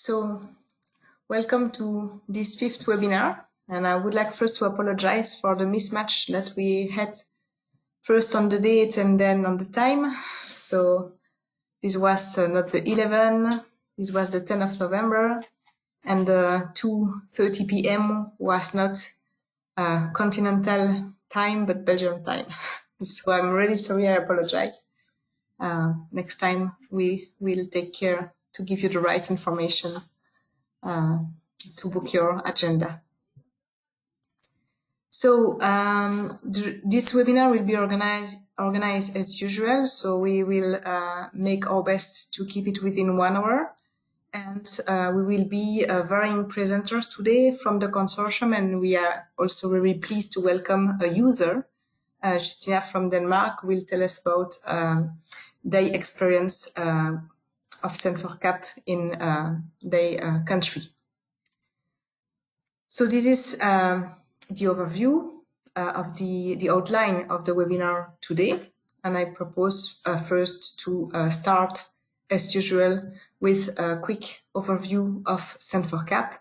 So, welcome to this fifth webinar, and I would like first to apologize for the mismatch that we had first on the date and then on the time. So, this was not the 11th, this was the 10th of November, and the 2:30 p.m. was not continental time, but Belgium time. So I'm really sorry, I apologize. Next time we will take care to give you the right information to book your agenda. So this webinar will be organized as usual. So we will make our best to keep it within 1 hour. And we will be varying presenters today from the consortium, and we are also very pleased to welcome a user. Justina from Denmark will tell us about their experience of Sen4CAP in their country. So this is the overview of the outline of the webinar today. And I propose first to start, as usual, with a quick overview of Sen4CAP.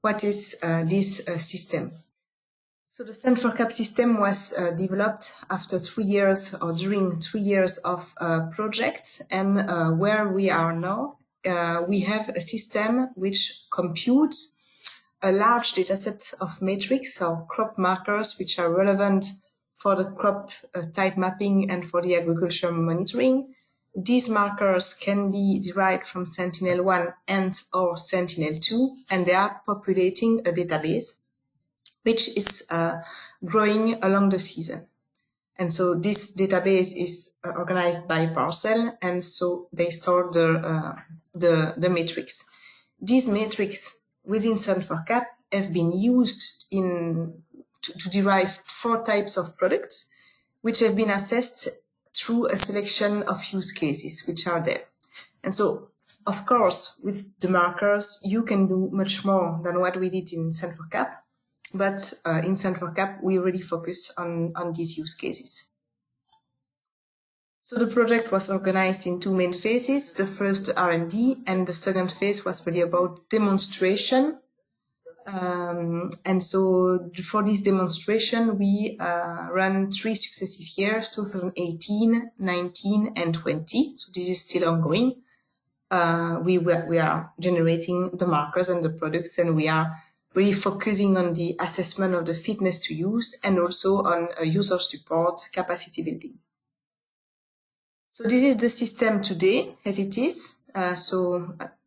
What is this system? So the Sen4CAP system was developed after 3 years or during 3 years of project, and where we are now, we have a system which computes a large dataset of metrics or crop markers which are relevant for the crop type mapping and for the agriculture monitoring. These markers can be derived from Sentinel-1 and or Sentinel-2, and they are populating a database which is growing along the season. And so this database is organized by parcel, and so they store the metrics. These metrics within Sen4CAP have been used to derive 4 types of products, which have been assessed through a selection of use cases which are there. And so, of course, with the markers, you can do much more than what we did in Sen4CAP, but in Sen4CAP, we really focus on these use cases. So the project was organized in 2 main phases. The first R&D, and the second phase was really about demonstration. And so for this demonstration, we ran 3 successive years, 2018, 19, and 20. So this is still ongoing. We are generating the markers and the products, and we are really focusing on the assessment of the fitness to use and also on user support, capacity building. So this is the system today as it is.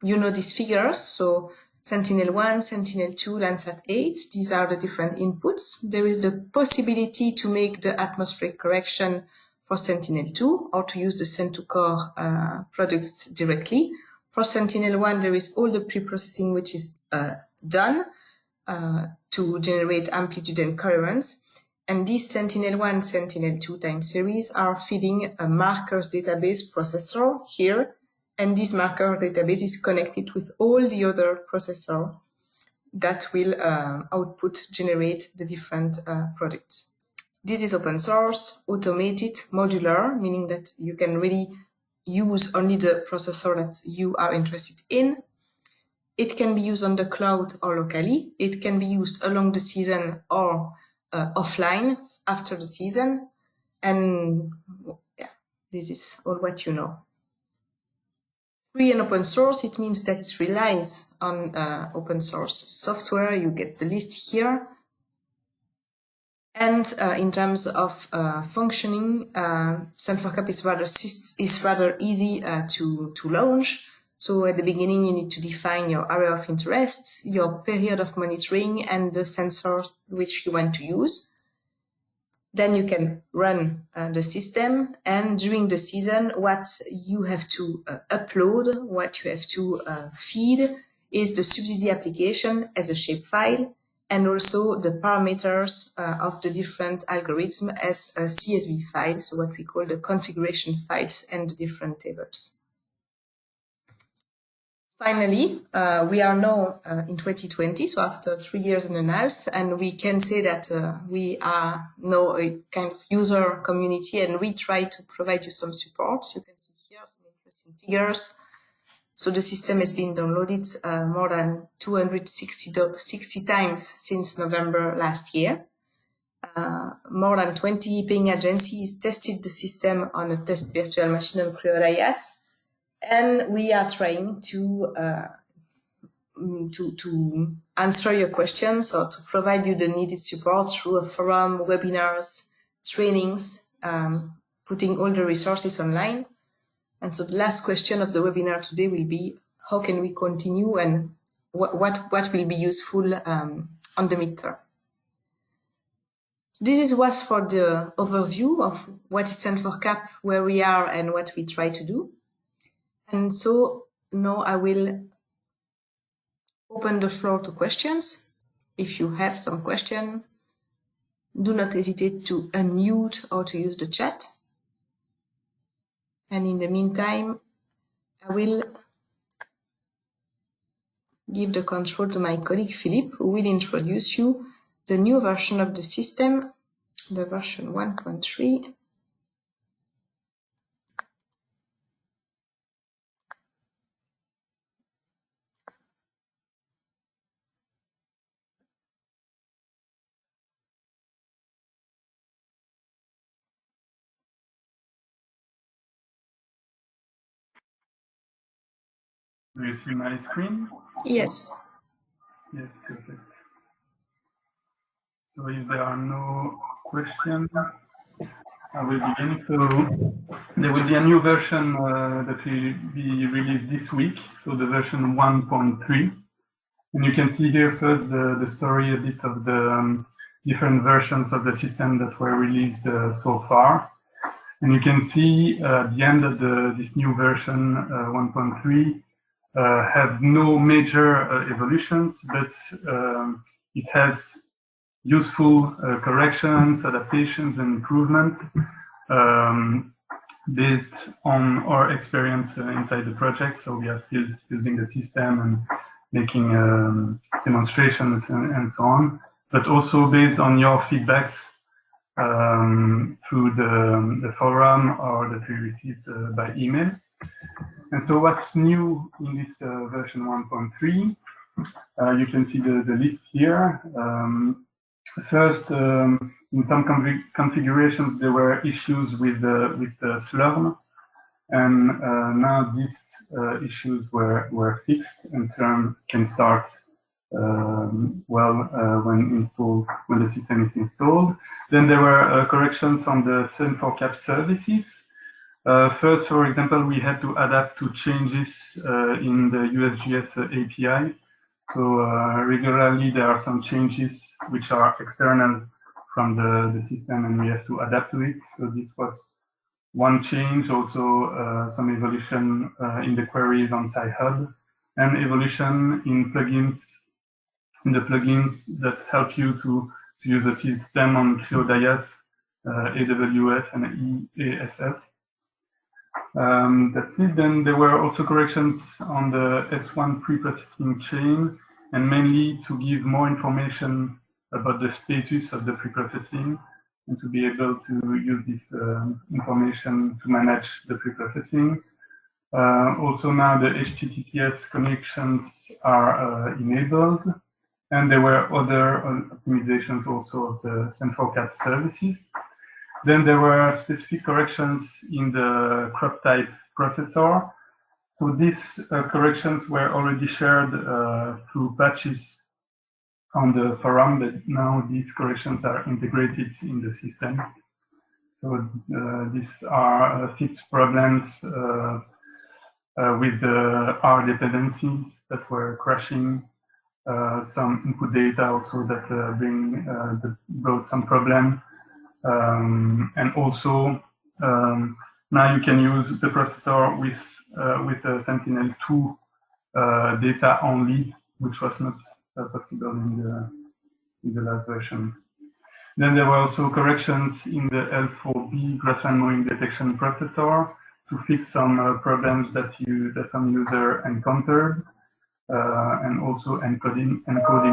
You know these figures. So Sentinel-1, Sentinel-2, Landsat 8, these are the different inputs. There is the possibility to make the atmospheric correction for Sentinel-2 or to use the Sen4CAP products directly. For Sentinel-1, there is all the pre-processing which is done to generate amplitude and coherence. And these Sentinel-1, Sentinel-2 time series are feeding a markers database processor here. And this marker database is connected with all the other processors that will generate the different products. This is open source, automated, modular, meaning that you can really use only the processor that you are interested in. It can be used on the cloud or locally. It can be used along the season or offline after the season. And yeah, this is all what you know. Free and open source, it means that it relies on open source software. You get the list here. And in terms of functioning, Sen4CAP is rather easy to launch. So at the beginning, you need to define your area of interest, your period of monitoring, and the sensor which you want to use. Then you can run the system, and during the season, what you have to upload, what you have to feed is the subsidy application as a shapefile, and also the parameters of the different algorithms as a CSV file, so what we call the configuration files and the different tables. Finally, we are now in 2020, so after 3 years and a half, and we can say that we are now a kind of user community, and we try to provide you some support. You can see here some interesting figures. So the system has been downloaded more than 260 times since November last year. More than 20 paying agencies tested the system on a test virtual machine on Creole IaaS, and we are trying to answer your questions or to provide you the needed support through a forum, webinars, trainings, putting all the resources online. And so the last question of the webinar today will be, how can we continue and what will be useful on the midterm? This was for the overview of what is Sen4CAP, where we are and what we try to do. And so now I will open the floor to questions. If you have some question, do not hesitate to unmute or to use the chat. And in the meantime, I will give the control to my colleague Philippe, who will introduce you the new version of the system, the version 1.3. Do you see my screen? Yes. Yes, perfect. So if there are no questions, I will begin. So there will be a new version that will be released this week, so the version 1.3. And you can see here first the story, a bit of the different versions of the system that were released so far. And you can see at the end of this new version 1.3, have no major evolutions, but it has useful corrections, adaptations, and improvements based on our experience inside the project. So we are still using the system and making demonstrations and so on, but also based on your feedbacks through the forum or that we received by email. And so what's new in this version 1.3? You can see the list here. First, in some configurations, there were issues with the Slurm, and now these issues were fixed, and Slurm can start when the system is installed. Then there were corrections on the Sen4CAP services. First, for example, we had to adapt to changes in the USGS API. So regularly there are some changes which are external from the system, and we have to adapt to it. So this was one change. Also some evolution in the queries on Sci-Hub, and evolution in plugins, in the plugins that help you to use the system on Creole IaaS, AWS, and EASF. That's it. Then there were also corrections on the S1 preprocessing chain, and mainly to give more information about the status of the preprocessing and to be able to use this information to manage the preprocessing. Also now the HTTPS connections are enabled, and there were other optimizations also of the Sen4CAP services. Then there were specific corrections in the crop type processor. So these corrections were already shared through patches on the forum, but now these corrections are integrated in the system. So these are fixed problems with the R dependencies that were crashing, some input data also that brought some problem. And also now you can use the processor with the Sentinel-2 data only, which was not possible in the last version. Then there were also corrections in the L4B grassland mowing detection processor to fix some problems that some user encountered, and also encoding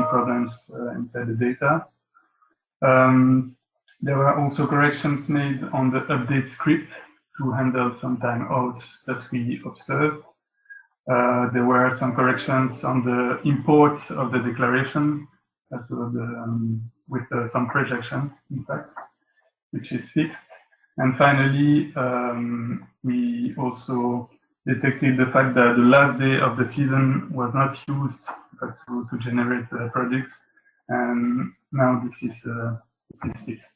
problems inside the data. There were also corrections made on the update script to handle some timeouts that we observed. There were some corrections on the import of the declaration, so with some projection, in fact, which is fixed. And finally, we also detected the fact that the last day of the season was not used to generate products, and now this is fixed.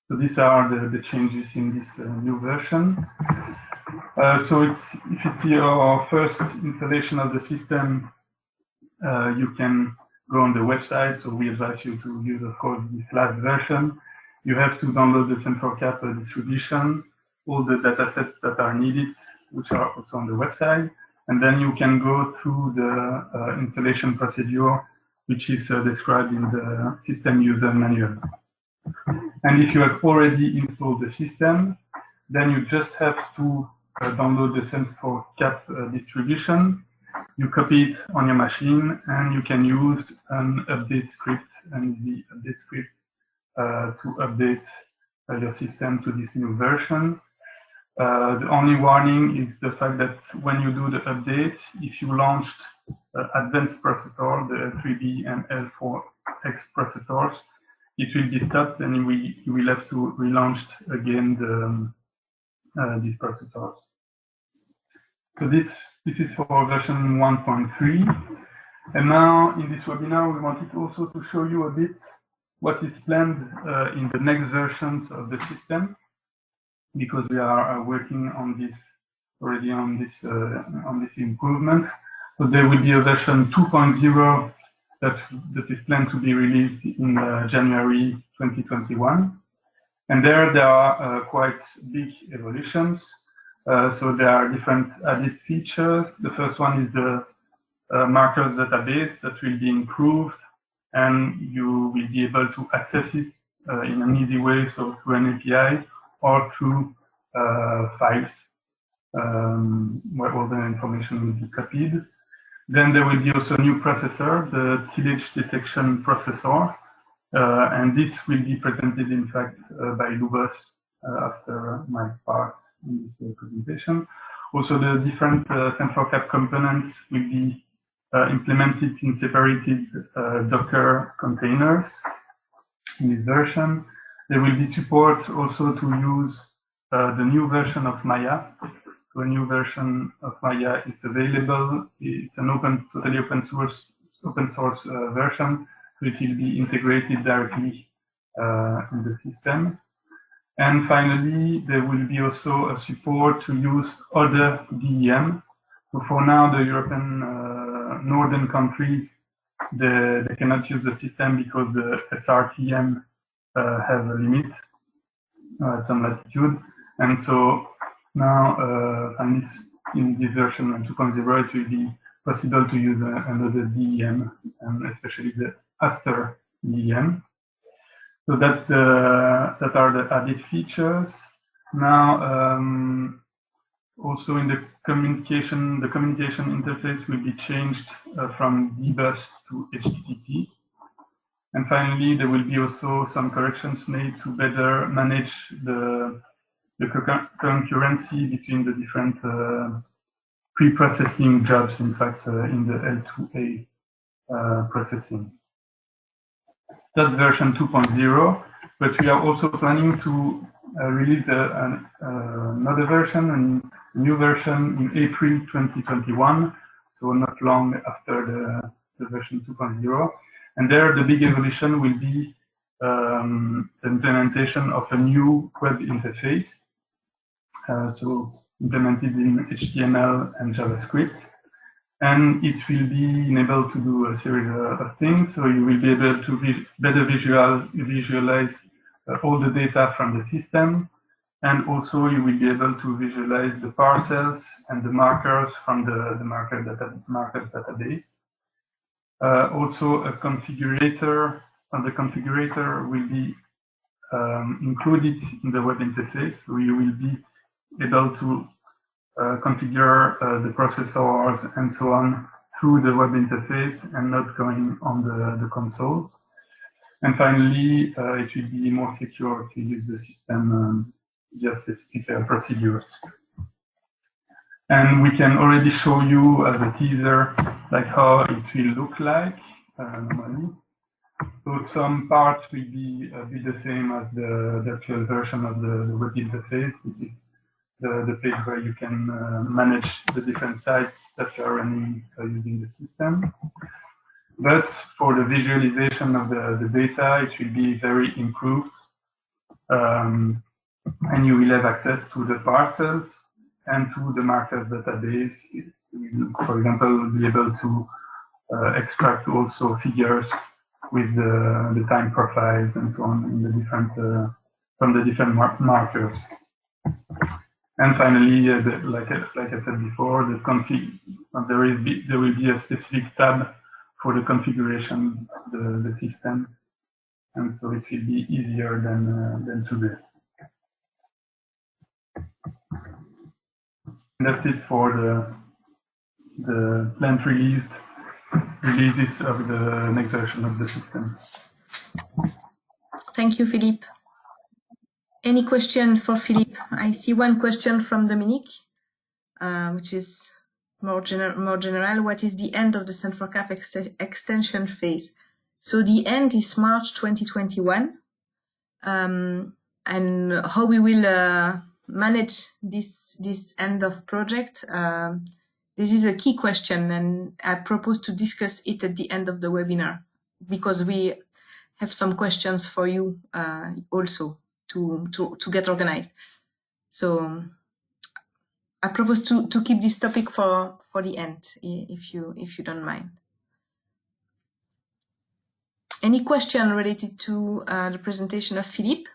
So these are the changes in this new version. So if it's your first installation of the system, you can go on the website. So we advise you to use, of course, this last version. You have to download the Sen4CAP distribution, all the datasets that are needed, which are also on the website. And then you can go through the installation procedure, which is described in the system user manual. And if you have already installed the system, then you just have to download the Sen4CAP distribution. You copy it on your machine, and you can use an update script and the update script to update your system to this new version. The only warning is the fact that when you do the update, if you launched advanced processor, the L3B and L4X processors, it will be stopped, and you will have to relaunch again these processors. So this is for version 1.3. And now in this webinar, we wanted also to show you a bit what is planned in the next versions of the system, because we are working on this already on this improvement. So there will be a version 2.0 that is planned to be released in January 2021. And there are quite big evolutions. So there are different added features. The first one is the markers database that will be improved, and you will be able to access it in an easy way, so through an API or through files where all the information will be copied. Then there will be also a new processor, the tillage detection processor, and this will be presented, in fact, by Lubos after my part in this presentation. Also, the different Sen4CAP components will be implemented in separated Docker containers in this version. There will be support also to use the new version of Maya. So a new version of Maya is available. It's an totally open source version, so it will be integrated directly in the system. And finally, there will be also a support to use other DEM. So for now, the European northern countries, they cannot use the system because the SRTM have a limit, some latitude. And so now, in this version 2.0, it will be possible to use another DEM, and especially the Aster DEM. So that are the added features. Now, also in the communication interface will be changed from dbus to HTTP. And finally, there will be also some corrections made to better manage the concurrency between the different pre-processing jobs, in fact, in the L2A processing. That's version 2.0, but we are also planning to release another version, a new version in April 2021, so not long after the version 2.0. And there, the big evolution will be the implementation of a new web interface, so implemented in HTML and JavaScript. And it will be enabled to do a series of things. So you will be able to better visualize all the data from the system. And also you will be able to visualize the parcels and the markers from the marker database. Also a configurator, and the configurator will be included in the web interface. So you will be able to configure the processors and so on through the web interface and not going on the console. And finally, it will be more secure to use the system just specific procedures. And we can already show you as a teaser like how it will look like normally. So some parts will be a bit the same as the virtual version of the web interface, which is the page where you can manage the different sites that you are running using the system. But for the visualization of the data, it will be very improved. And you will have access to the parcels and to the markers database. You will, for example, be able to extract also figures with the time profiles and so on in the different from the different markers. And finally, like I said before, the config there will be a specific tab for the configuration of the system, and so it will be easier than today. And that's it for the planned releases of the next version of the system. Thank you, Philippe. Any question for Philippe? I see one question from Dominique, which is more general. What is the end of the Sen4CAP extension phase? So the end is March 2021. And how we will manage this end of project, this is a key question, and I propose to discuss it at the end of the webinar, because we have some questions for you also to get organized. So I propose to keep this topic for the end, if you don't mind. Any question related to the presentation of Philippe?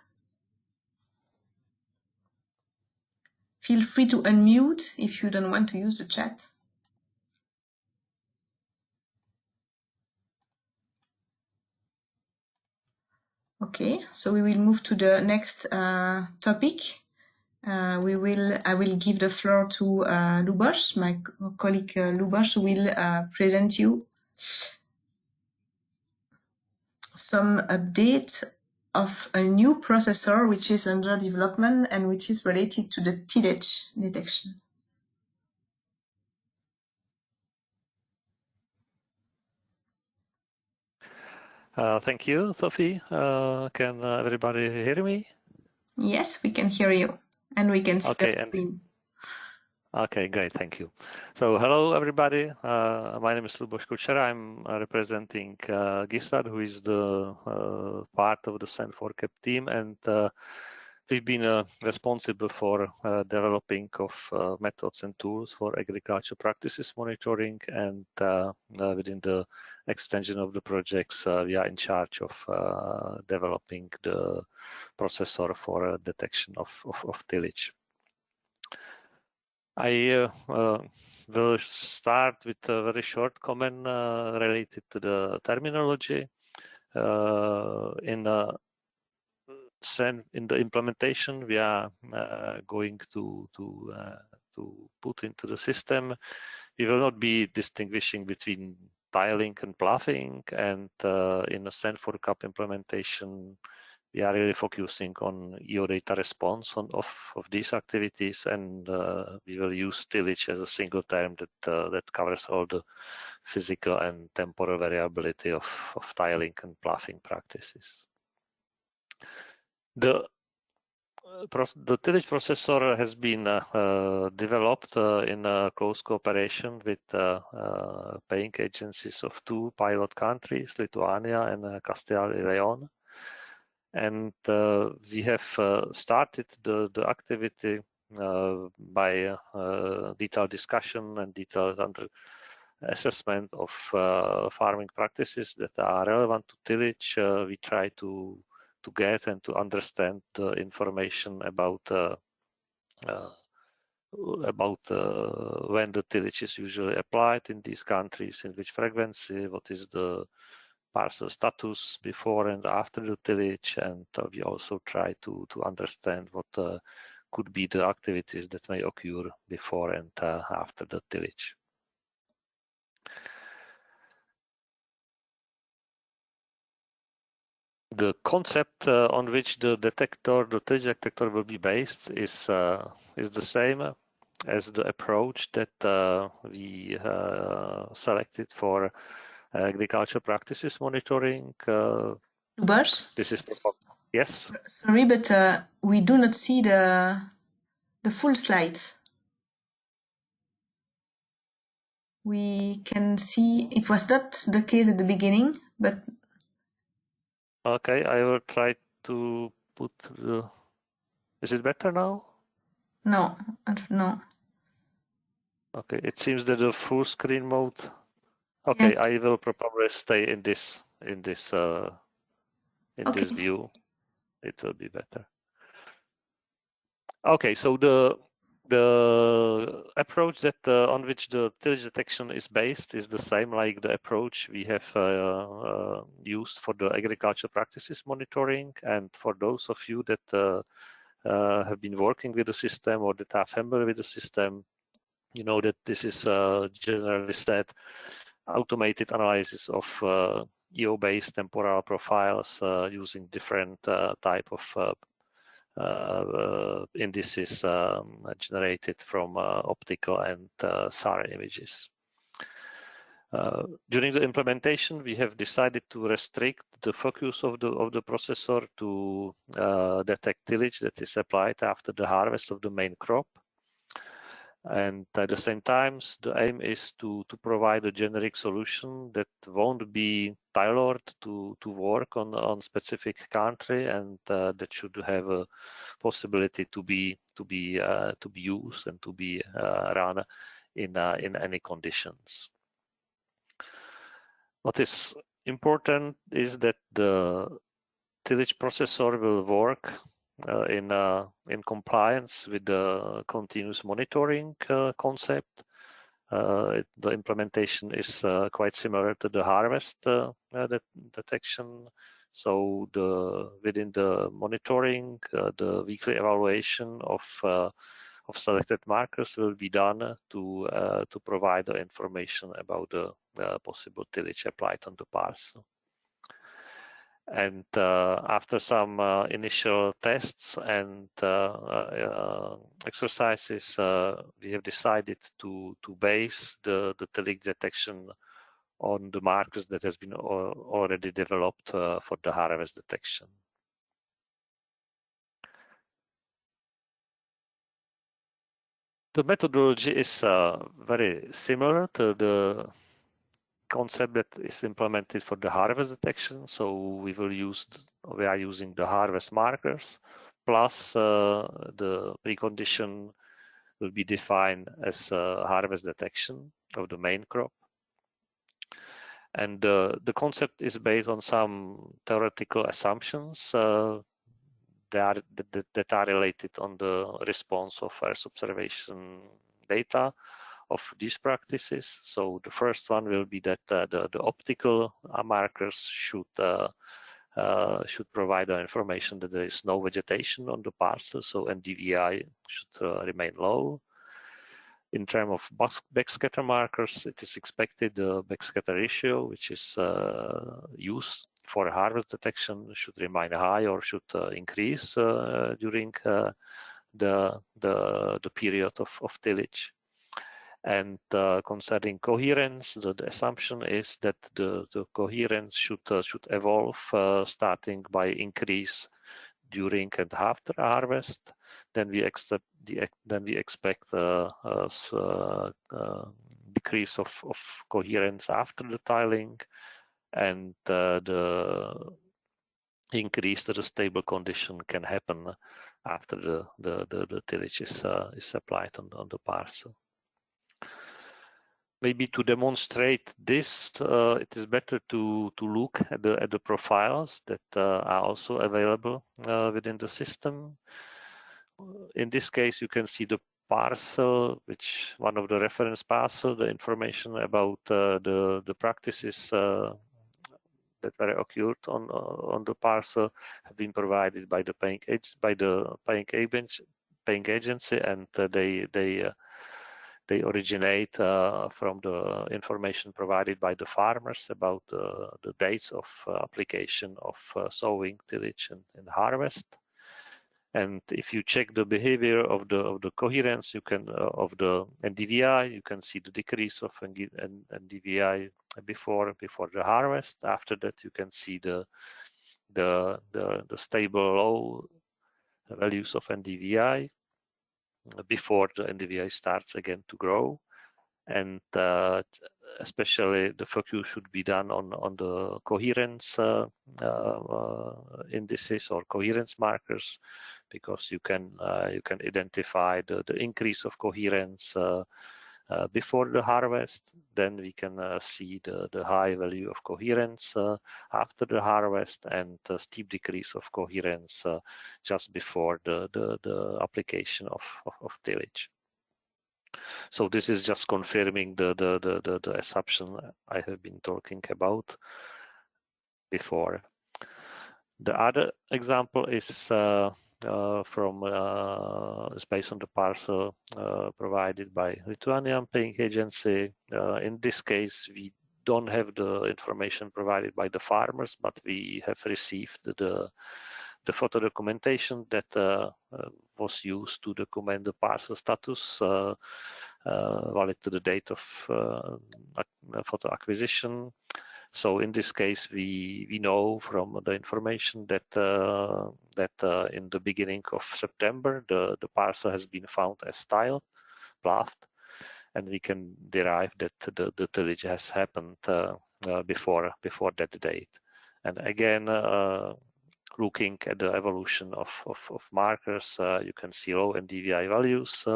Feel free to unmute if you don't want to use the chat. Okay, so we will move to the next topic. I will give the floor to Lubos, my colleague Lubos, who will present you some update of a new processor which is under development and which is related to the tillage detection. Thank you, Sophie. Can everybody hear me? Yes, we can hear you, and we can see the screen. Okay, great, thank you. So hello, everybody. My name is Lubos Kučera. I'm representing Gisad, who is the part of the Sen4CAP team, and we've been responsible for developing of methods and tools for agriculture practices monitoring, and within the extension of the projects, we are in charge of developing the processor for detection of tillage. I will start with a very short comment related to the terminology. In the implementation, we are going to put into the system. We will not be distinguishing between tiling and ploughing, and in the Sen4CAP implementation, we are really focusing on EO data response of these activities, and we will use tillage as a single term that covers all the physical and temporal variability of tiling and ploughing practices. The tillage processor has been developed in close cooperation with paying agencies of two pilot countries, Lithuania and Castile and Leon. And we have started the activity by detailed discussion and detailed assessment of farming practices that are relevant to tillage. We try to get and to understand the information about when the tillage is usually applied in these countries, in which frequency, what is the parcel status before and after the tillage, and we also try to understand what could be the activities that may occur before and after the tillage. The concept on which the tillage detector will be based is the same as the approach that we selected for agriculture practices monitoring. Lubers? This is yes. Sorry, but we do not see the full slides. We can see it was not the case at the beginning, but Okay, I will try to put the. Is it better now? no, no. Okay, it seems that the full screen mode. Okay, Yes. I will probably stay in this Okay. view. It will be better. Okay, so the approach that on which the tillage detection is based is the same like the approach we have used for the agriculture practices monitoring. And for those of you that have been working with the system or that are familiar with the system, you know that this is generally said automated analysis of EO-based temporal profiles using different type of indices generated from optical and SAR images. During the implementation, we have decided to restrict the focus of the processor to detect tillage that is applied after the harvest of the main crop. And at the same time, the aim is to provide a generic solution that won't be tailored to work on specific country, and that should have a possibility to be used and to be run in any conditions. What is important is that the tillage processor will work in compliance with the continuous monitoring concept. The implementation is quite similar to the harvest detection. So within the monitoring, the weekly evaluation of selected markers will be done to provide the information about the possible tillage applied on the parcel. And after some initial tests and exercises, we have decided to base the tillage detection on the markers that has been already developed for the harvest detection. The methodology is very similar to the concept that is implemented for the harvest detection. So we are using the harvest markers plus the precondition will be defined as harvest detection of the main crop. And the concept is based on some theoretical assumptions that are related on the response of Earth observation data of these practices. So the first one will be that the optical markers should provide the information that there is no vegetation on the parcel, so NDVI should remain low. In terms of backscatter markers, it is expected the backscatter ratio, which is used for harvest detection, should remain high or should increase during the period of tillage. And concerning coherence, the assumption is that the coherence should evolve starting by increase during and after harvest. Then we expect decrease of coherence after the tiling, and the increase to the stable condition can happen after the tillage is applied on the parcel. Maybe to demonstrate this, it is better to look at the profiles that are also available within the system. In this case, you can see the parcel, which one of the reference parcel, the information about the practices that were occurred on the parcel have been provided by the paying agency, and they originate from the information provided by the farmers about the dates of application of sowing, tillage, and harvest. And if you check the behavior of the coherence, you can of the NDVI, you can see the decrease of NDVI before the harvest. After that, you can see the stable low values of NDVI before the NDVI starts again to grow. And especially the focus should be done on the coherence indices or coherence markers, because you can identify the increase of coherence before the harvest. Then we can see the high value of coherence after the harvest, and the steep decrease of coherence just before the application of tillage. So this is just confirming the assumption I have been talking about before. The other example is is based on the parcel provided by Lithuanian paying agency. In this case, we don't have the information provided by the farmers, but we have received the photo documentation that was used to document the parcel status valid to the date of photo acquisition. So in this case, we know from the information that in the beginning of September, the parcel has been found as tiled, ploughed, and we can derive that the tillage has happened before that date. And again, looking at the evolution of markers, you can see low NDVI values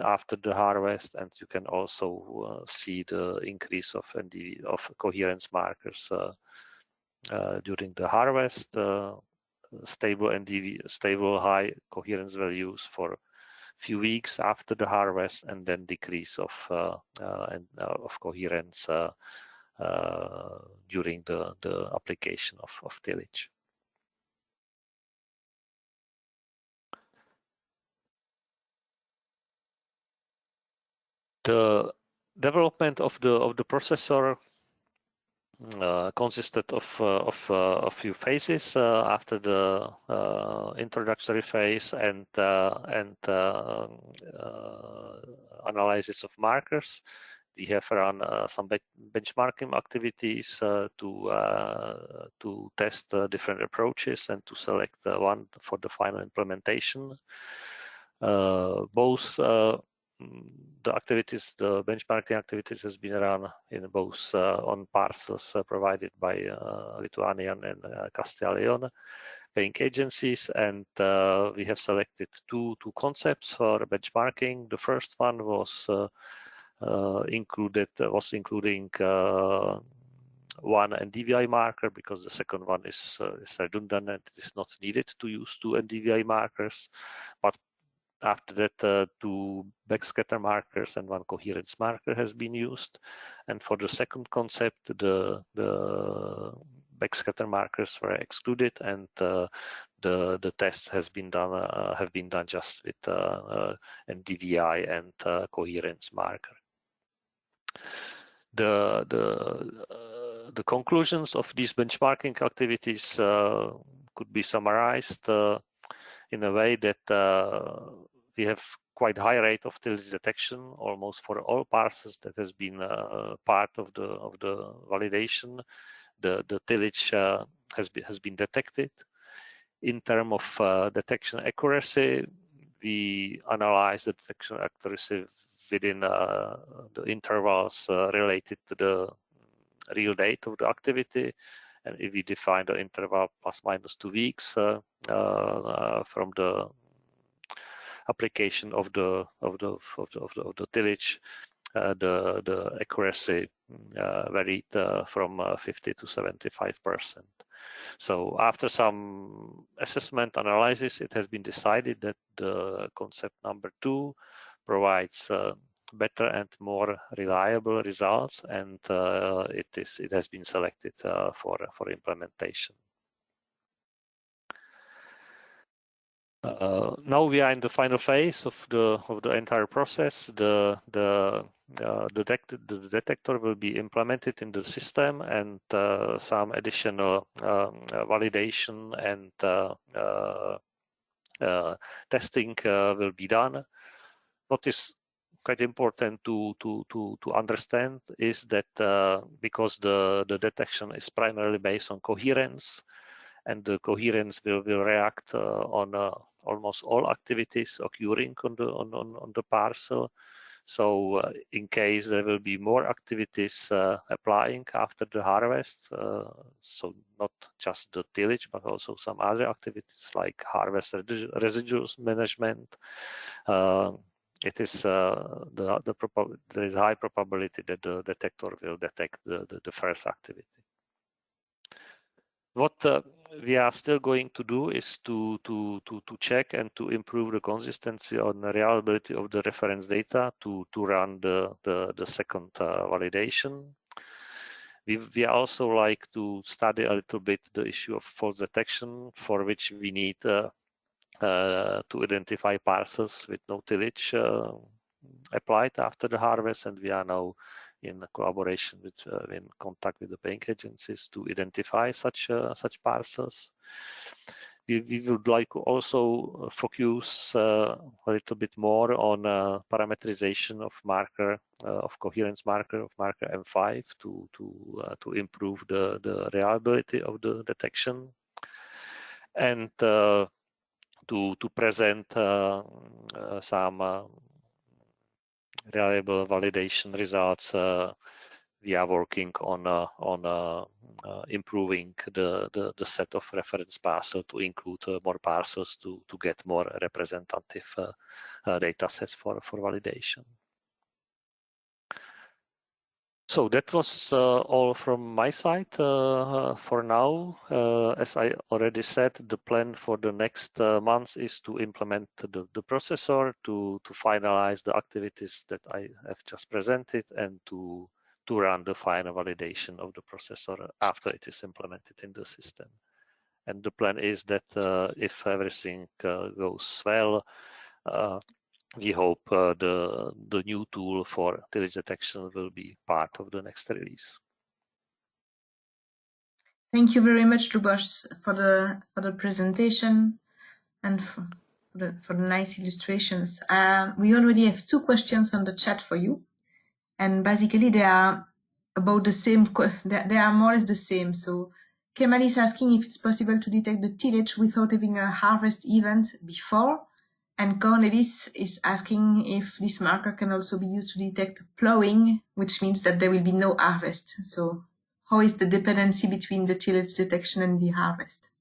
after the harvest, and you can also see the increase of coherence markers during the harvest, stable high coherence values for a few weeks after the harvest, and then decrease of coherence during the application of tillage. The development of the processor consisted of a few phases. After the introductory phase and analysis of markers, we have run some benchmarking activities to test different approaches and to select one for the final implementation. Both the benchmarking activities has been run in both on parcels provided by Lithuanian and Castilla Leon paying agencies, and we have selected two concepts for benchmarking. The first one was including one NDVI marker, because the second one is redundant and it is not needed to use two NDVI markers. But after that, two backscatter markers and one coherence marker has been used. And for the second concept, the backscatter markers were excluded, and the tests have been done just with NDVI and coherence marker. The conclusions of these benchmarking activities could be summarized in a way that we have quite high rate of tillage detection almost for all parcels that has been part of the validation. The tillage has been detected. In terms of detection accuracy, we analyze the detection accuracy within the intervals related to the real date of the activity. And if we define the interval plus minus 2 weeks from the application of the tillage, the accuracy varied from 50 to 75%. So after some assessment analysis, it has been decided that the concept number 2 provides better and more reliable results, and it has been selected for implementation. Now we are in the final phase of the entire process. The detector will be implemented in the system, and some additional validation and testing will be done. What is quite important to understand is that because the detection is primarily based on coherence, and the coherence will react on almost all activities occurring on the parcel. So in case there will be more activities applying after the harvest, so not just the tillage, but also some other activities like harvest residuals management, it is there is high probability that the detector will detect the first activity. What we are still going to do is to check and to improve the consistency on the reliability of the reference data to run the second validation. We also like to study a little bit the issue of false detection, for which we need to identify parcels with no tillage applied after the harvest, and we are now in collaboration with in contact with the paying agencies to identify such parcels. We would like to also focus a little bit more on parameterization of marker of coherence marker of marker M5 to improve the reliability of the detection, and to present some reliable validation results. We are working on improving the set of reference parcels to include more parcels to get more representative data sets for validation. So that was all from my side for now. As I already said, the plan for the next months is to implement the processor, to finalize the activities that I have just presented, and to run the final validation of the processor after it is implemented in the system. And the plan is that if everything goes well, we hope the new tool for tillage detection will be part of the next release. Thank you very much, Luboš, for the presentation and for the nice illustrations. We already have 2 questions on the chat for you, and basically they are about the same. They are more or less the same. So Kemal is asking if it's possible to detect the tillage without having a harvest event before. And Cornelis is asking if this marker can also be used to detect plowing, which means that there will be no harvest. So how is the dependency between the tillage detection and the harvest?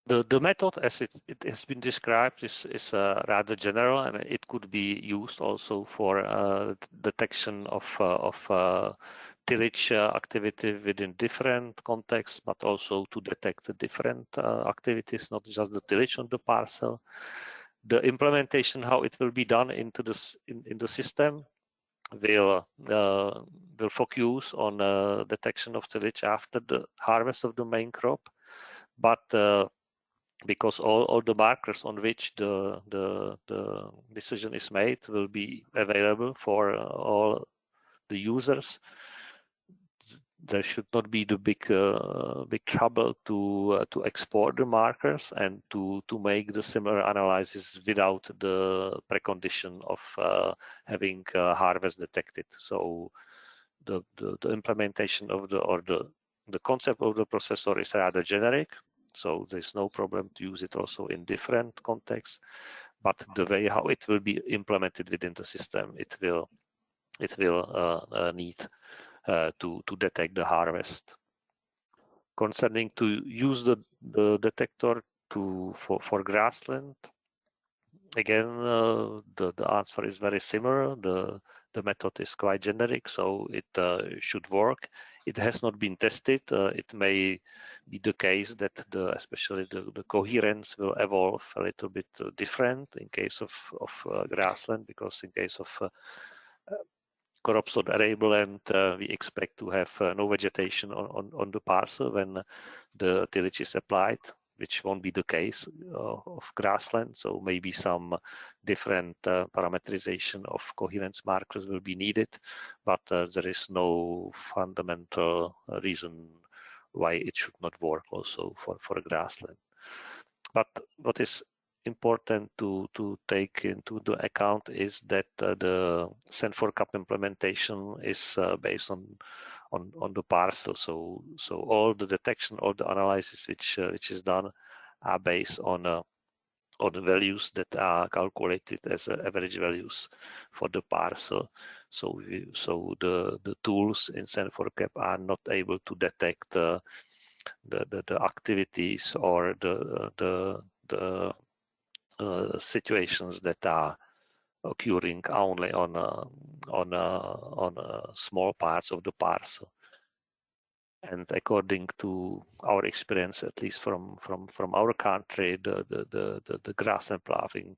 The method, as it has been described, is rather general, and it could be used also for detection of tillage activity within different contexts, but also to detect different activities, not just the tillage on the parcel. The implementation, how it will be done into this in the system, will focus on detection of tillage after the harvest of the main crop, but because all the markers on which the decision is made will be available for all the users, there should not be the big trouble to export the markers and to make the similar analysis without the precondition of having harvest detected. So the implementation of the concept of the processor is rather generic. So there's no problem to use it also in different contexts, but the way how it will be implemented within the system, it will need to detect the harvest. Concerning to use the detector for grassland, again the answer is very similar. The method is quite generic, so it should work. It has not been tested. It may be the case that especially the coherence will evolve a little bit different in case of grassland, because in case of crops on arable land, we expect to have no vegetation on the parcel when the tillage is applied, which won't be the case of grassland. So maybe some different parameterization of coherence markers will be needed, but there is no fundamental reason why it should not work also for grassland. But what is important to take into the account is that the Sen4CAP implementation is based on the parcel. So all the detection, all the analysis which is done are based on the values that are calculated as average values for the parcel. So the tools in Sen4CAP are not able to detect the activities or the situations that are occurring only on small parts of the parcel. And according to our experience, at least from our country, the grassland ploughing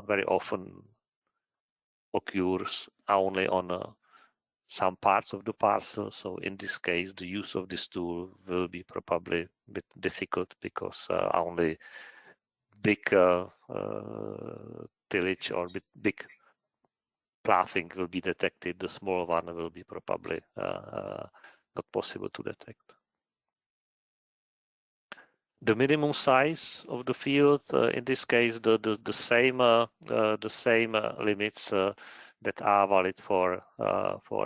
very often occurs only on some parts of the parcel. So in this case, the use of this tool will be probably a bit difficult because only big tillage or big ploughing will be detected. The small one will be probably not possible to detect. The minimum size of the field, in this case, the same limits that are valid for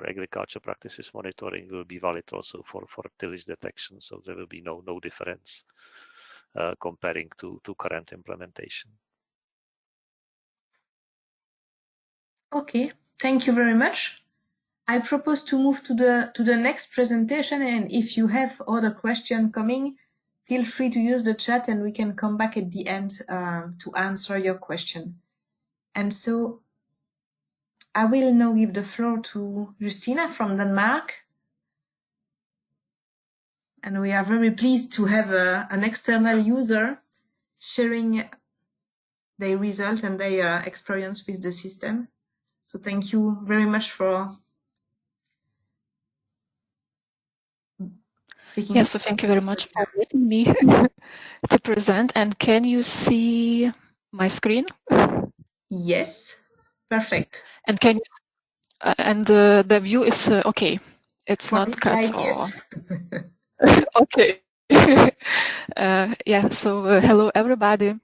agriculture practices monitoring will be valid also for tillage detection. So there will be no difference comparing to current implementation. Okay, thank you very much. I propose to move to the next presentation, and if you have other questions coming, feel free to use the chat and we can come back at the end to answer your question. And so I will now give the floor to Justina from Denmark. And we are very pleased to have an external user sharing their result and their experience with the system. So thank you very much for taking. Yeah, so thank you very much for letting me to present. And can you see my screen? Yes, perfect. And can you, and the view is okay. It's For not this cut slide, or yes. okay. Yeah. So hello everybody.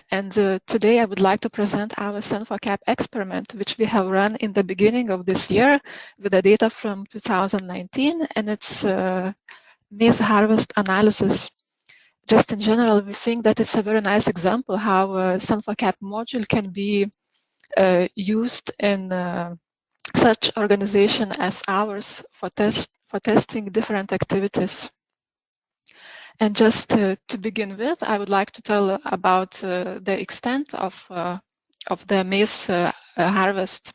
And today I would like to present our Sen4CAP experiment, which we have run in the beginning of this year with the data from 2019, and it's maize harvest analysis. Just in general, we think that it's a very nice example how a Sen4CAP module can be used in such organization as ours for testing different activities. And just to begin with, I would like to tell about the extent of the maize harvest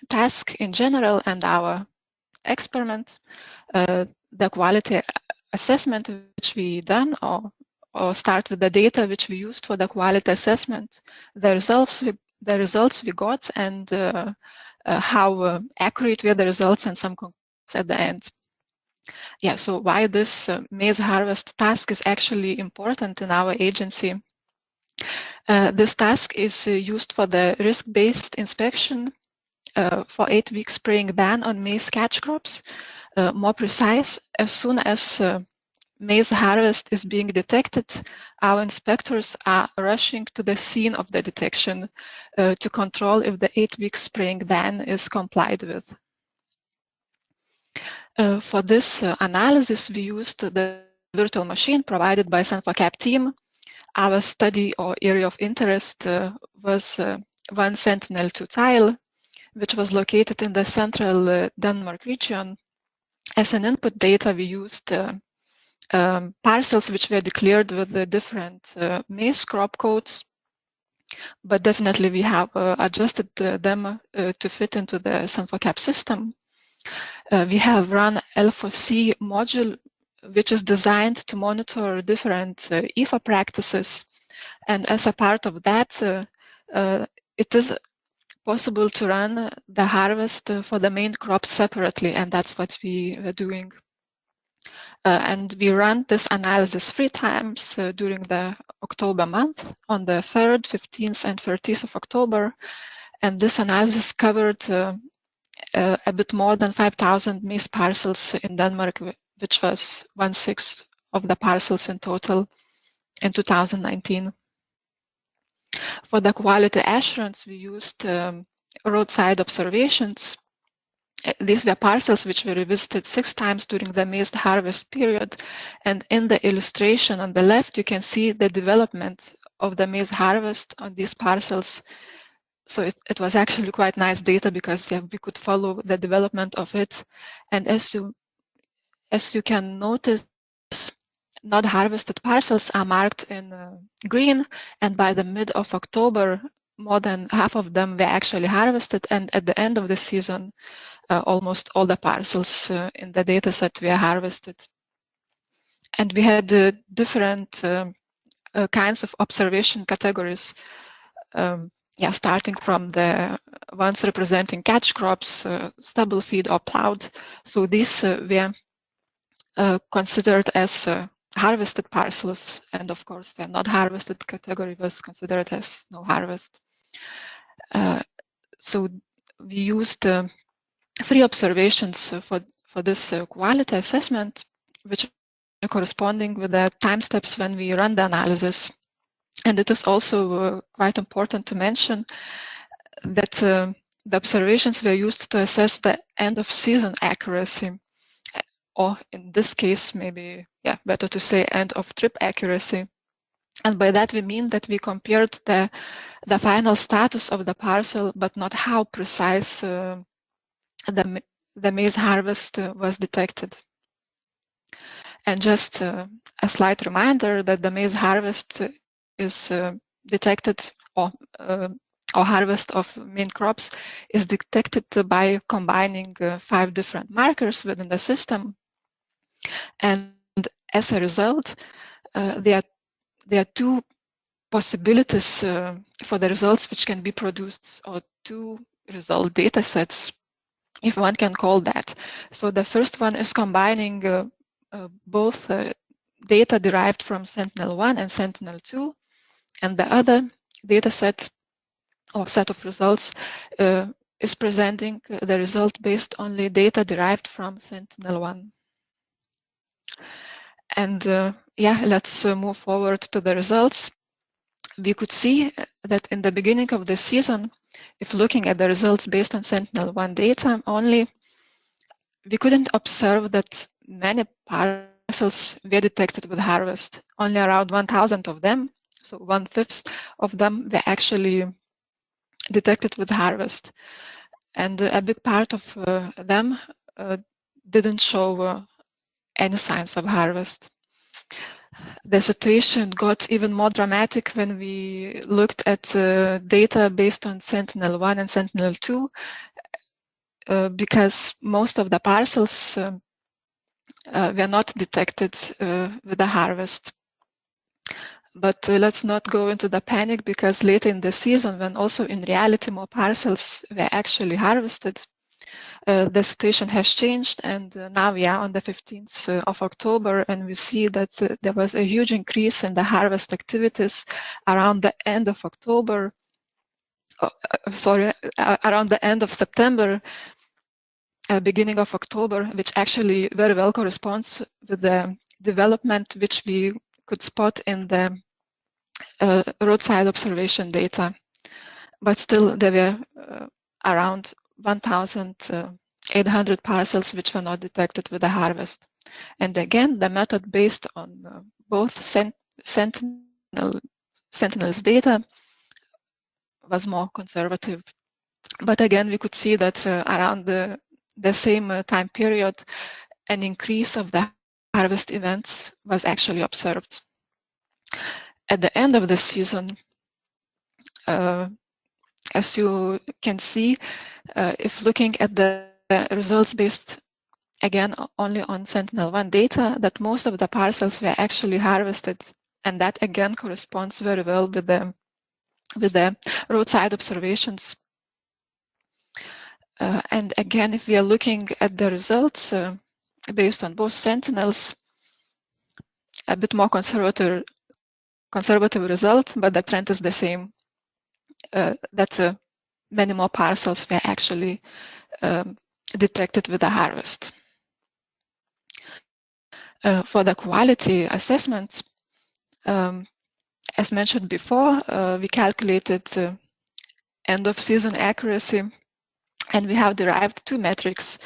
task in general and our experiment, the quality assessment which we done, or start with the data which we used for the quality assessment, the results we got, and how accurate were the results, and some conclusions at the end. Yeah, so why this maize harvest task is actually important in our agency. This task is used for the risk-based inspection for 8-week spraying ban on maize catch crops. More precise, as soon as maize harvest is being detected, our inspectors are rushing to the scene of the detection to control if the 8-week spraying ban is complied with. For this analysis, we used the virtual machine provided by Sen4CAP team. Our study or area of interest was one Sentinel-2 tile, which was located in the central Denmark region. As an input data, we used parcels which were declared with the different maize crop codes, but definitely we have adjusted them to fit into the Sen4CAP system. We have run L4C module, which is designed to monitor different IFA practices. And as a part of that, it is possible to run the harvest for the main crop separately, and that's what we are doing. And we ran this analysis 3 times during the October month, on the 3rd, 15th, and 30th of October. And this analysis covered a bit more than 5,000 maize parcels in Denmark, which was 1/6 of the parcels in total in 2019. For the quality assurance, we used roadside observations. These were parcels which were revisited 6 times during the maize harvest period. And in the illustration on the left, you can see the development of the maize harvest on these parcels. So it was actually quite nice data because we could follow the development of it. And as you can notice, not harvested parcels are marked in green, and by the mid of October, more than half of them were actually harvested, and at the end of the season, almost all the parcels in the data set were harvested. And we had different kinds of observation categories, starting from the ones representing catch crops, stubble feed or plowed. So these were considered as harvested parcels, and of course the not harvested category was considered as no harvest. So we used 3 observations for this quality assessment, which are corresponding with the time steps when we run the analysis. And it is also quite important to mention that the observations were used to assess the end of season accuracy, or in this case, maybe better to say end of trip accuracy. And by that we mean that we compared the final status of the parcel, but not how precise the maize harvest was detected. And just a slight reminder that the maize harvest is detected, or harvest of main crops is detected by combining 5 different markers within the system. And as a result, there are 2 possibilities for the results which can be produced, or 2 result data sets, if one can call that. So the first one is combining both data derived from Sentinel-1 and Sentinel-2, and the other data set or set of results is presenting the result based only data derived from Sentinel-1. And let's move forward to the results. We could see that in the beginning of the season, if looking at the results based on Sentinel-1 data only, we couldn't observe that many parcels were detected with harvest. Only around 1,000 of them, so 1/5 of them, were actually detected with harvest. And a big part of them didn't show any signs of harvest. The situation got even more dramatic when we looked at data based on Sentinel-1 and Sentinel-2, because most of the parcels were not detected with the harvest. But let's not go into the panic, because later in the season, when also in reality more parcels were actually harvested, the situation has changed, and now we are on the 15th of October, and we see that there was a huge increase in the harvest activities around the end of October, around the end of September, beginning of October, which actually very well corresponds with the development which we could spot in the roadside observation data. But still, there were around 1,800 parcels which were not detected with the harvest. And again, the method based on both Sentinel's data was more conservative. But again, we could see that around the same time period, an increase of the harvest events was actually observed. At the end of the season, as you can see, if looking at the results based again only on Sentinel-1 data, that most of the parcels were actually harvested, and that again corresponds very well with the roadside observations. And again, if we are looking at the results based on both Sentinels, a bit more conservative result, but the trend is the same. That many more parcels were actually detected with the harvest. For the quality assessment, as mentioned before, we calculated end of season accuracy, and we have derived two metrics,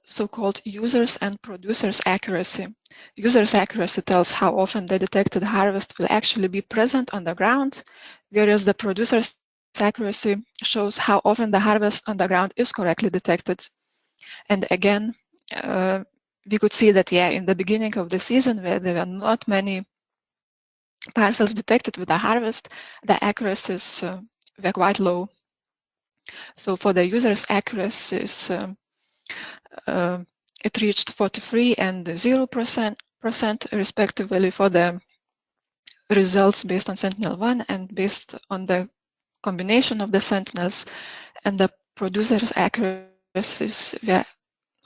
so-called users and producers accuracy. Users accuracy tells how often the detected harvest will actually be present on the ground, whereas the producers accuracy shows how often the harvest on the ground is correctly detected. And again, we could see that, in the beginning of the season, where there were not many parcels detected with the harvest, the accuracies were quite low. So for the users' accuracies, it reached 43 and 0% respectively for the results based on Sentinel-1 and based on the combination of the sentinels, and the producers' accuracies were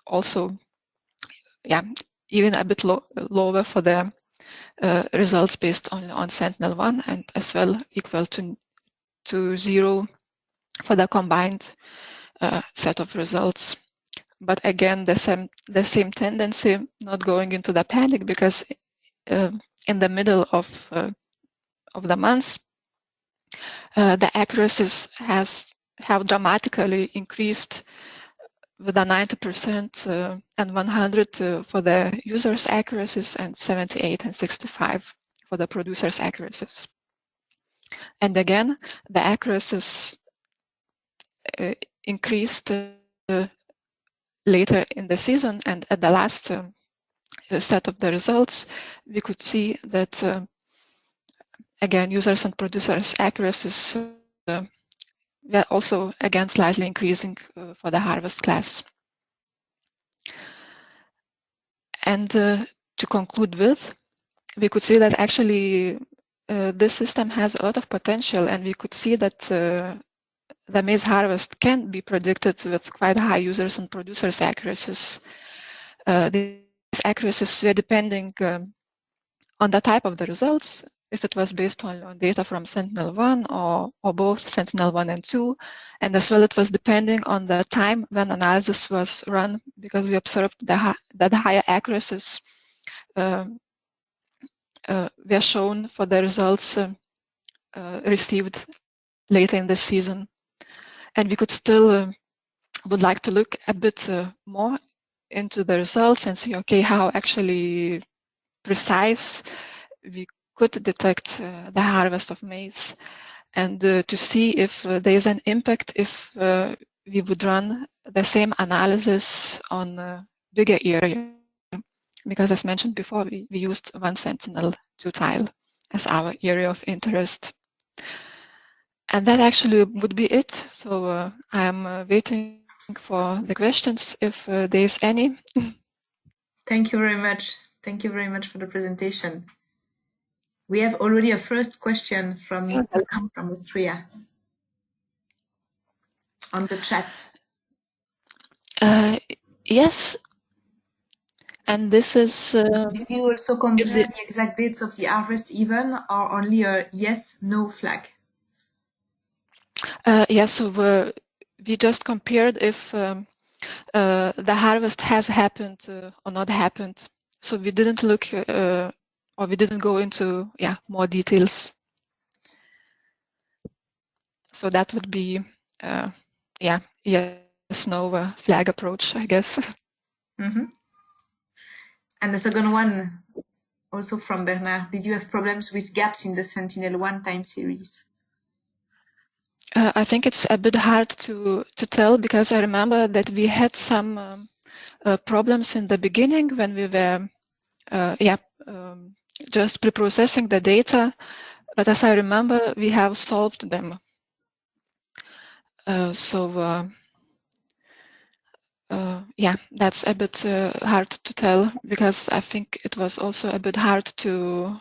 also even a bit lower for the results based on Sentinel-1, and as well equal to 0 for the combined set of results. But again, the same tendency, not going into the panic, because in the middle of the months, the accuracies have dramatically increased, with a 90% and 100 for the users' accuracies, and 78 and 65 for the producers' accuracies. And again, the accuracies increased later in the season, and at the last set of the results, we could see that again, users and producers' accuracies were also again slightly increasing for the harvest class. And to conclude with, we could see that actually this system has a lot of potential, and we could see that the maize harvest can be predicted with quite high users and producers' accuracies. These accuracies were depending on the type of the results, if it was based on data from Sentinel-1 or both Sentinel-1 and 2, and as well it was depending on the time when analysis was run, because we observed that the higher accuracies were shown for the results received later in the season. And we could still would like to look a bit more into the results and see, okay, how actually precise we could detect the harvest of maize, and to see if there is an impact if we would run the same analysis on a bigger area. Because as mentioned before, we used 1 Sentinel-2 tile as our area of interest. And that actually would be it. So I'm waiting for the questions, if there is any. Thank you very much. Thank you very much for the presentation. We have already a first question from Austria on the chat. Yes. And this is... Did you also compare the exact dates of the harvest even, or only a yes/no flag? Yes, so we just compared if the harvest has happened or not happened. So we didn't look or we didn't go into more details. So that would be yes/no flag approach, I guess. Mm-hmm. And the second one, also from Bernard, did you have problems with gaps in the Sentinel-1 time series? I think it's a bit hard to tell, because I remember that we had some problems in the beginning when we were just pre-processing the data, but as I remember, we have solved them. That's a bit hard to tell, because I think it was also a bit hard to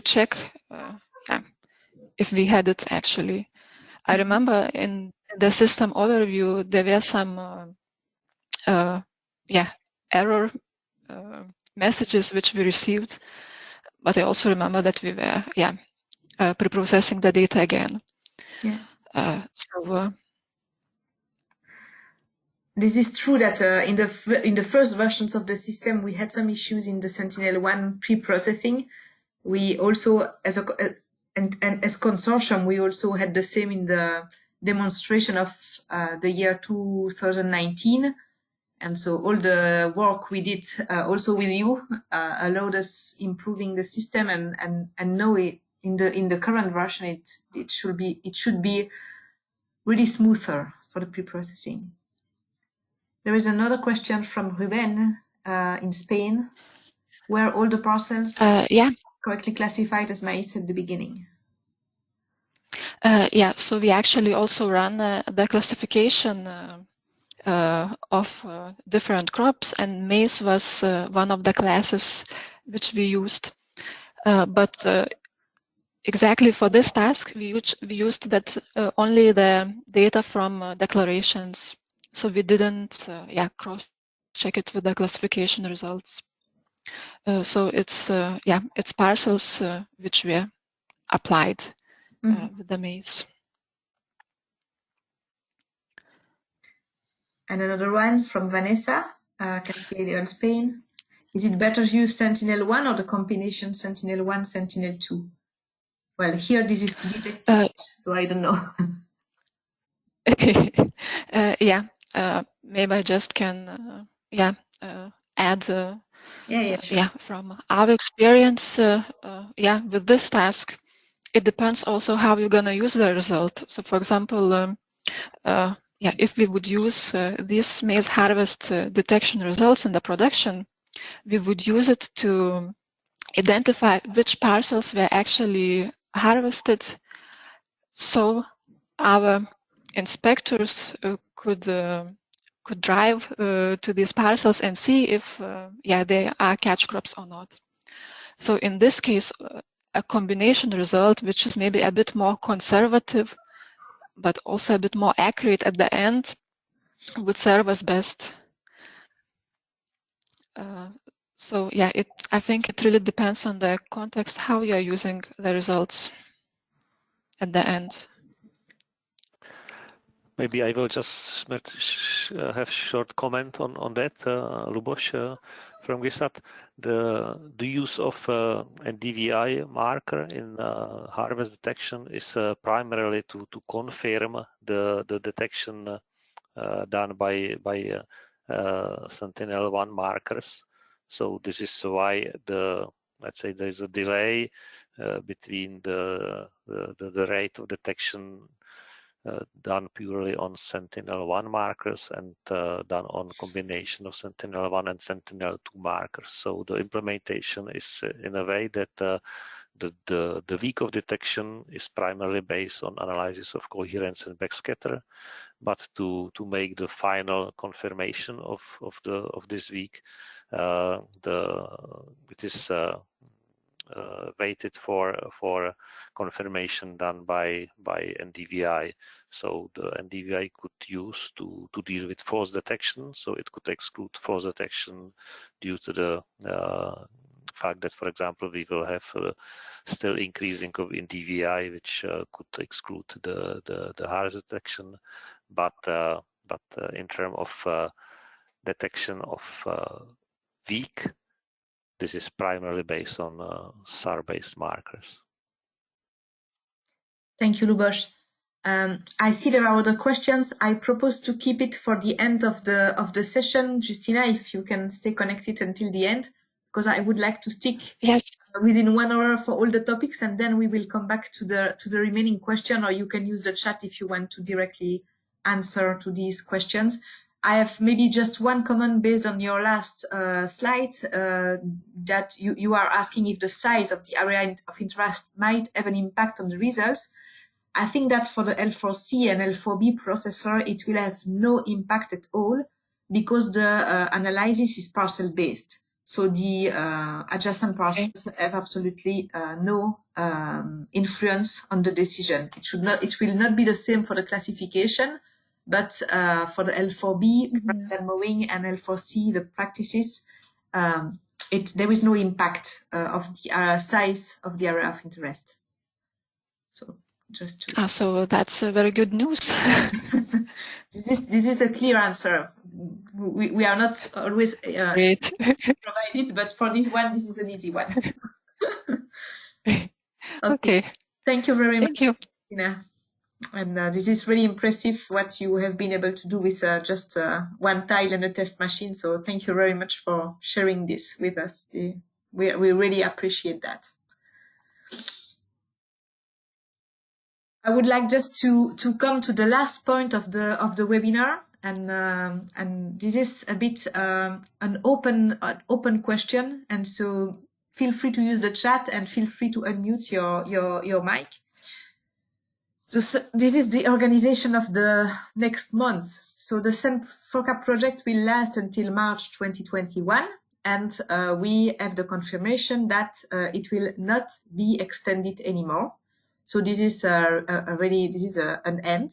check if we had it actually. I remember in the system overview there were some error messages which we received, but I also remember that we were pre-processing the data again. This is true that in the first versions of the system, we had some issues in the Sentinel-1 pre-processing. We also, as consortium, we also had the same in the demonstration of the year 2019. And so all the work we did also with you allowed us improving the system, and now in the current version it should be really smoother for the pre-processing. There is another question from Ruben in Spain. Were all the parcels correctly classified as maize at the beginning? Yeah, so we actually also ran the classification of different crops, and maize was one of the classes which we used. But exactly for this task, we used that only the data from declarations. So we didn't cross-check it with the classification results. So it's it's parcels which were applied with the maize. And another one from Vanessa, Castilla y León, Spain. Is it better to use Sentinel-1 or the combination Sentinel-1, Sentinel-2? Well, here this is to detect tillage, so I don't know. Maybe I just can add sure. from our experience with this task, it depends also how you're going to use the result. So for example, if we would use these maize harvest detection results in the production, we would use it to identify which parcels were actually harvested, so our inspectors could drive to these parcels and see if they are catch crops or not. So in this case, a combination result, which is maybe a bit more conservative, but also a bit more accurate at the end, would serve us best. So I think it really depends on the context, how you're using the results at the end. Maybe I will just have short comment on that, Lubos from GISAT. The use of a DVI marker in harvest detection is primarily to confirm the detection done by Sentinel-1 markers. So this is why let's say there is a delay between the rate of detection done purely on Sentinel-1 markers and done on combination of Sentinel-1 and Sentinel-2 markers. So the implementation is in a way that the week of detection is primarily based on analysis of coherence and backscatter, but to make the final confirmation of this week, it is waited for confirmation done by NDVI. So the NDVI could use to deal with false detection. So it could exclude false detection due to the fact that, for example, we will have still increasing of NDVI, which could exclude the harvest detection. But in terms of detection of weak, this is primarily based on SAR-based markers. Thank you, Lubos. I see there are other questions. I propose to keep it for the end of the session. Justina, if you can stay connected until the end, because I would like to stick within 1 hour for all the topics, and then we will come back to the remaining question, or you can use the chat if you want to directly answer to these questions. I have maybe just one comment based on your last slide, that you are asking if the size of the area of interest might have an impact on the results. I think that for the L4C and L4B processor, it will have no impact at all, because the analysis is parcel based. So the adjacent parcels have absolutely no influence on the decision. It will not be the same for the classification, but for the L4B, and mowing, and L4C, the practices, there is no impact of the size of the area of interest. So just to. So that's very good news. This is a clear answer. We are not always Great. provided, but for this one, this is an easy one. Okay. Thank you very Thank much, you. Tina. And this is really impressive what you have been able to do with just one tile and a test machine. So thank you very much for sharing this with us. We really appreciate that. I would like just to come to the last point of the webinar, and this is a bit an open question, and so feel free to use the chat and feel free to unmute your mic. So this is the organization of the next month. So the Sen4CAP project will last until March 2021, and we have the confirmation that it will not be extended anymore. So this is an end.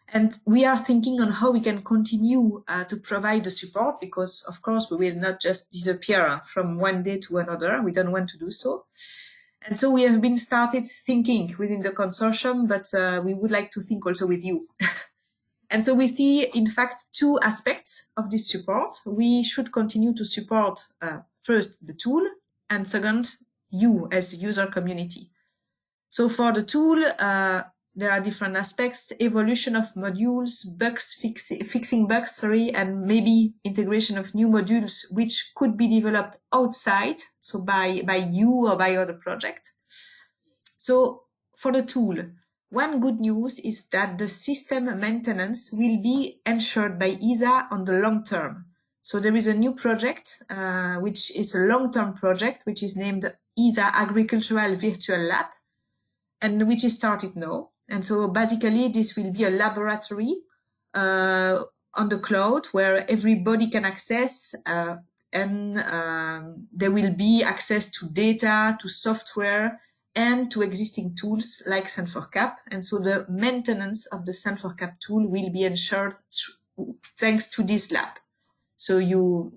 And we are thinking on how we can continue to provide the support, because of course we will not just disappear from one day to another. We don't want to do so. And so we have been started thinking within the consortium, but we would like to think also with you. And so we see, in fact, two aspects of this support. We should continue to support first the tool, and second, you as user community. So for the tool, there are different aspects: evolution of modules, fixing bugs, and maybe integration of new modules which could be developed outside, so by you or by other project. So for the tool, one good news is that the system maintenance will be ensured by ESA on the long term. So there is a new project, which is a long-term project, which is named ESA Agricultural Virtual Lab, and which is started now. And so basically this will be a laboratory on the cloud where everybody can access, and there will be access to data, to software, and to existing tools like Sen4CAP. And so the maintenance of the Sen4CAP tool will be ensured thanks to this lab. So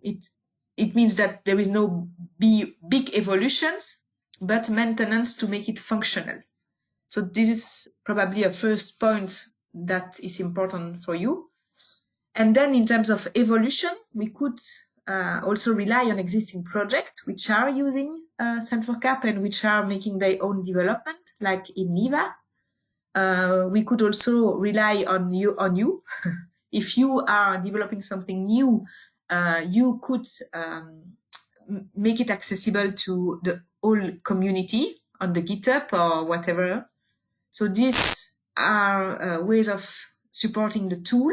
it means that there is no big evolutions, but maintenance to make it functional. So this is probably a first point that is important for you. And then in terms of evolution, we could also rely on existing projects which are using Sen4CAP and which are making their own development, like in Niva. We could also rely on you. If you are developing something new, you could make it accessible to the whole community on the GitHub or whatever. So these are ways of supporting the tool.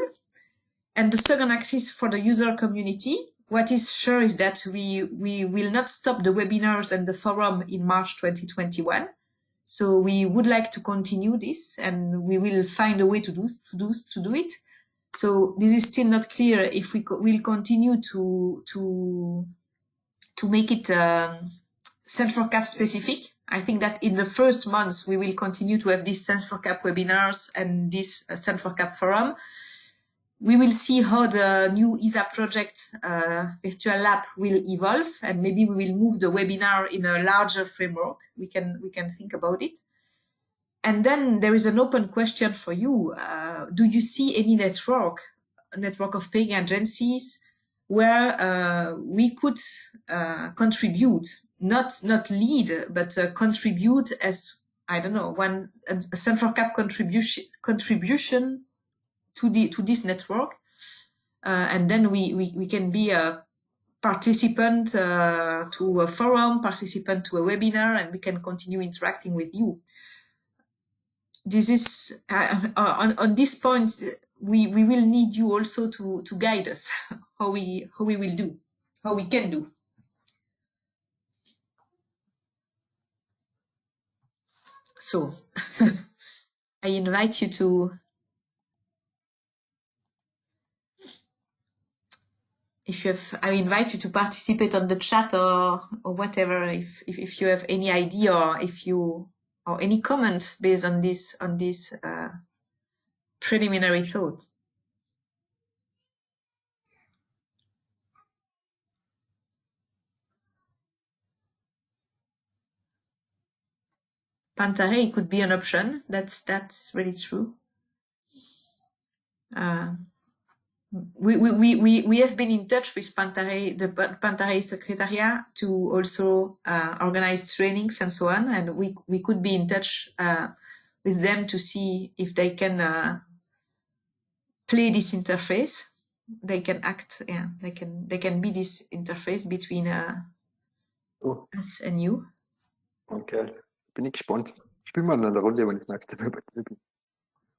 And the second axis for the user community, what is sure is that we will not stop the webinars and the forum in March 2021. So we would like to continue this, and we will find a way to do it. So this is still not clear if we will continue to make it Sen4CAP specific. I think that in the first months we will continue to have these Sen4CAP webinars and this Sen4CAP forum. We will see how the new ESA project virtual lab will evolve, and maybe we will move the webinar in a larger framework. We can think about it. And then there is an open question for you. Do you see any network of paying agencies where we could contribute, not lead, but contribute as, I don't know, a Sen4CAP contribution to this network, and then we can be a participant to a forum, participant to a webinar, and we can continue interacting with you. This is on this point, we will need you also to guide us how we can do. So I invite you to. I invite you to participate on the chat or whatever, if you have any idea or any comment based on this preliminary thought. Pantare could be an option. That's really true. We have been in touch with Pantare, the Pantare Secretariat, to also organize trainings and so on, and we could be in touch with them to see if they can play this interface. They can act, yeah, they can be this interface between us and you. Okay, bin ich gespannt. Spielen wir eine Runde, wenn ich das nächste Mal bei dir bin.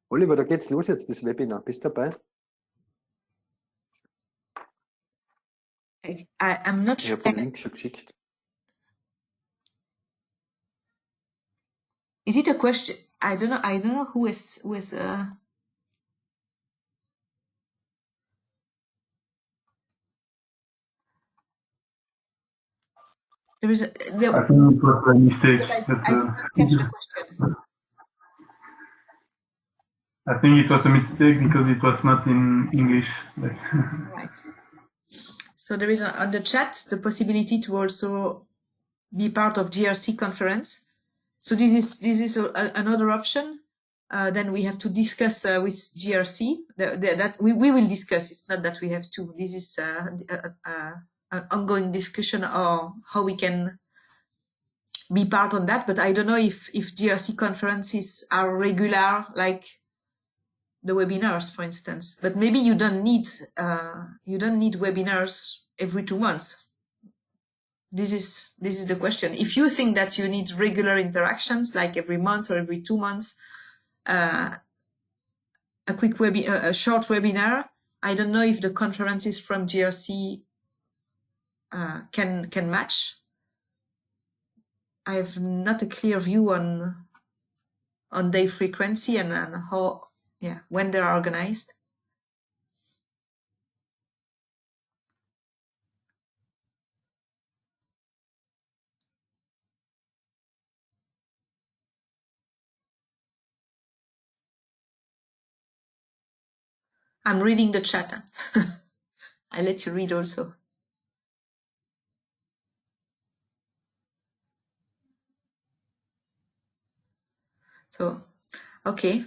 Oliver, da geht's los jetzt, das Webinar. Bist du dabei? I'm not Ich sure. habe den Link schon geschickt. Is it a question? I don't know who is there is I think it was a mistake. I did not catch the question. I think it was a mistake because it was not in English. Right. So there is on the chat the possibility to also be part of GRC conference. So this is another option. Then we have to discuss with GRC that we will discuss. It's not that we have to. This is an ongoing discussion on how we can be part of that. But I don't know if GRC conferences are regular, like the webinars, for instance. But maybe you don't need webinars every 2 months. This is the question. If you think that you need regular interactions, like every month or every 2 months, a short webinar, I don't know if the conferences from GRC can match. I have not a clear view on their frequency and how, yeah, when they're organized. I'm reading the chat. I let you read also. So, okay.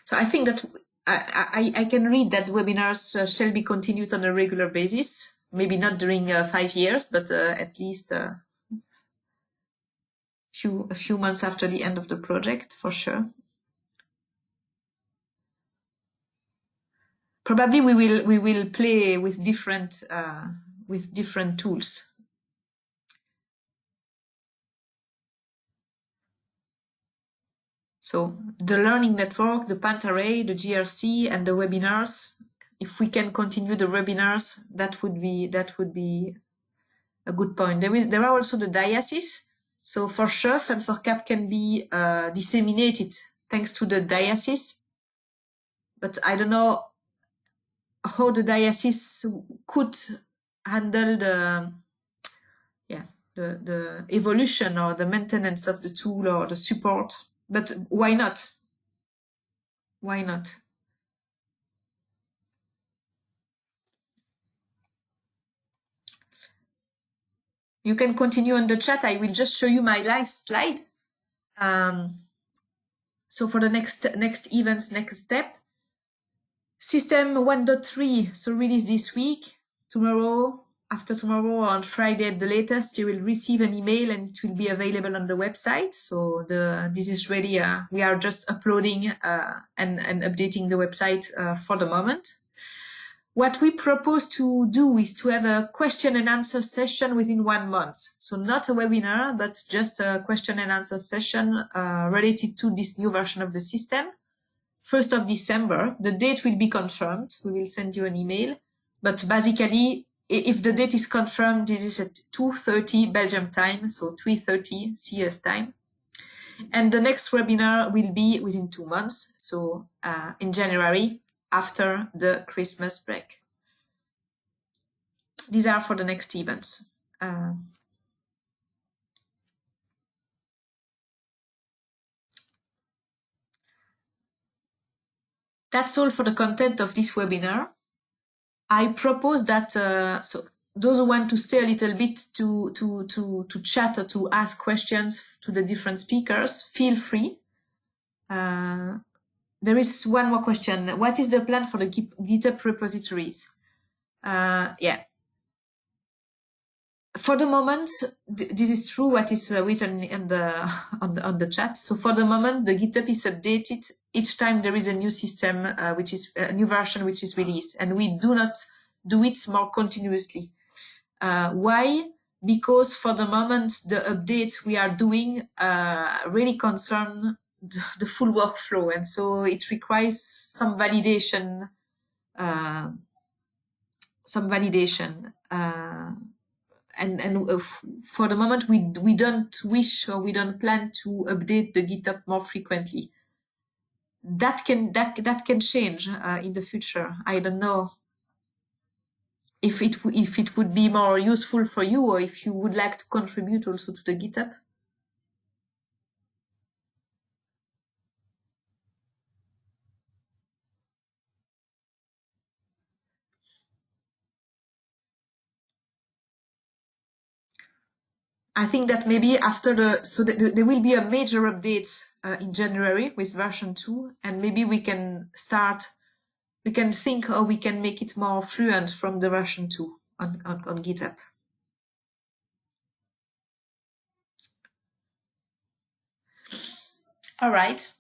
So I think that I can read that webinars shall be continued on a regular basis. Maybe not during 5 years, but at least a few months after the end of the project, for sure. Probably we will play with different tools. So the learning network, the Pantare, the GRC, and the webinars. If we can continue the webinars, that would be a good point. There are also the diocese. So for sure, Sen4CAP can be disseminated thanks to the diocese. But I don't know how the diocese could handle the evolution or the maintenance of the tool or the support. But why not? Why not? You can continue on the chat. I will just show you my last slide. So for the next events, next step, system 1.3, so release this week. Tomorrow, after tomorrow, or on Friday at the latest, you will receive an email and it will be available on the website. So this is ready. We are just uploading and updating the website for the moment. What we propose to do is to have a question and answer session within 1 month. So not a webinar, but just a question and answer session related to this new version of the system. 1st of December, the date will be confirmed. We will send you an email. But basically, if the date is confirmed, this is at 2:30 Belgium time, so 3:30 CS time. And the next webinar will be within 2 months, so in January, after the Christmas break. These are for the next events. That's all for the content of this webinar. I propose that, so those who want to stay a little bit to chat or to ask questions to the different speakers, feel free. There is one more question. What is the plan for the GitHub repositories? Yeah. For the moment, this is true what is written in on the chat. So for the moment, the GitHub is updated each time there is a new system, which is a new version which is released, and we do not do it more continuously. Why? Because for the moment, the updates we are doing really concern the full workflow, and so it requires some validation. And for the moment, we don't wish or we don't plan to update the GitHub more frequently. That can change in the future. I don't know if it would be more useful for you, or if you would like to contribute also to the GitHub. I think that maybe after there will be a major update in January with version 2, and maybe we can think how we can make it more fluent from the version 2 on GitHub. All right.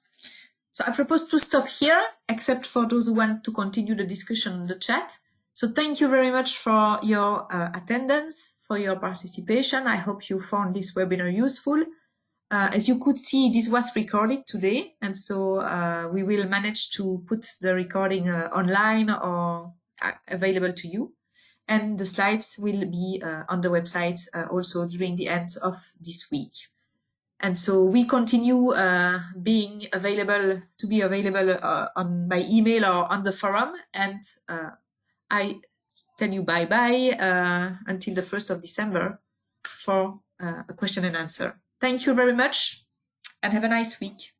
So I propose to stop here, except for those who want to continue the discussion in the chat. So thank you very much for your attendance, for your participation. I hope you found this webinar useful. As you could see, this was recorded today, and so we will manage to put the recording online or available to you. And the slides will be on the website also during the end of this week. And so we continue being available on by email or on the forum. And I tell you bye-bye until the 1st of December for a question and answer. Thank you very much and have a nice week.